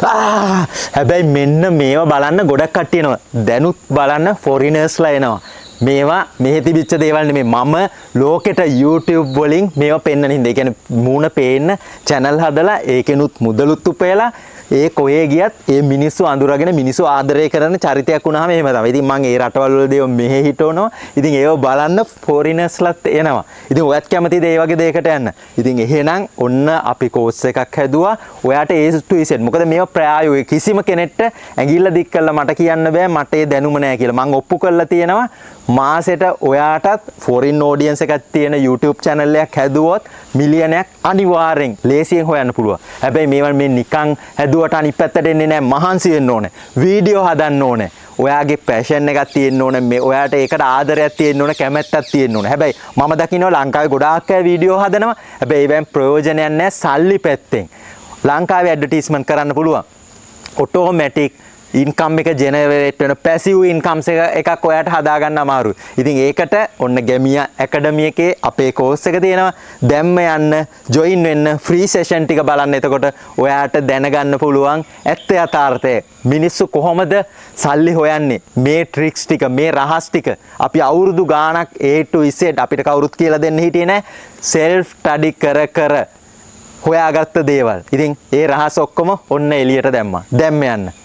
හැබැයි මෙන්න මේවා බලන්න ගොඩක් කට්ටිය එනවා. දැනුත් බලන්න ෆොරිනර්ස්ලා එනවා. මේවා මෙහි තිබිච්ච දේවල් නෙමෙයි. මම ලෝකෙට YouTube වලින් මේවා පෙන්වන හින්දා. ඒ කියන්නේ මූණ පේන්න channel හදලා ඒකෙනුත් මුදලුත් උපයලා ඒ කොහේ ගියත් ඒ මිනිස්සු අඳුරගෙන මිනිස්සු ආදරය කරන චරිතයක් වුණාම එහෙම තමයි. ඉතින් මම ඒ රටවල් වල දේව මෙහෙ හිටවනවා. ඉතින් ඒව බලන්න ෆොරිනර්ස්ලාත් එනවා. ඉතින් ඔයත් කැමතිද ඒ වගේ දෙයකට යන්න? ඉතින් එහෙනම් ඔන්න අපි කෝස් එකක් හැදුවා. ඔයාට A to Z. මොකද මේවා ප්‍රායෝගික කිසිම කෙනෙක්ට ඇඟිල්ල දික් කරලා මට කියන්න බෑ මට ඒ දැනුම නැහැ කියලා. මම ඔප්පු කරලා තියෙනවා. මාසෙට ඔයාටත් ෆොරින් ඔඩියන්ස් එකක් තියෙන YouTube channel එකක් හැදුවොත් මිලියනයක් අනිවාර්යෙන් ලේසියෙන් හොයන්න පුළුවන්. හැබැයි මේවා මේ නිකන් හැදුවට අනිත් පැත්තට එන්නේ නැහැ. මහන්සි වෙන්න ඕනේ. වීඩියෝ හදන්න ඕනේ. ඔයාගේ පැෂන් එකක් තියෙන්න ඕනේ. මේ ඔයාට ඒකට ආදරයක් තියෙන්න ඕනේ, කැමැත්තක් තියෙන්න ඕනේ. හැබැයි මම දකින්නවා ලංකාවේ ගොඩාක් අය වීඩියෝ හදනවා. හැබැයි ඒවෙන් ප්‍රයෝජනයක් නැහැ සල්ලි පැත්තෙන්. ලංකාවේ ඇඩ්වර්ටයිස්මන්ට් කරන්න පුළුවන්. ඔටෝමැටික් ඉන්කම් එක ජෙනරේට් වෙන පැසිව් ඉන්කම්ස් එකක් ඔයාට හදාගන්න අමාරුයි. ඉතින් ඒකට ඔන්න ගැමියා ඇකඩමි එකේ අපේ කෝස් එක තියෙනවා. දැම්ම යන්න, ජොයින් වෙන්න, ෆ්‍රී සෙෂන් ටික බලන්න. එතකොට ඔයාට දැනගන්න පුළුවන් ඇත්ත යථාර්ථය. මිනිස්සු කොහොමද සල්ලි හොයන්නේ? මේ ට්‍රික්ස් ටික, මේ රහස් ටික අපි අවුරුදු ගාණක් A to Z අපිට කවුරුත් කියලා දෙන්න හිටියේ නැහැ. සෙල්ෆ් ස්ටඩි කර හොයාගත්ත දේවල්. ඉතින් ඒ රහස් ඔක්කොම ඔන්න එළියට දැම්මා. දැම්ම යන්න.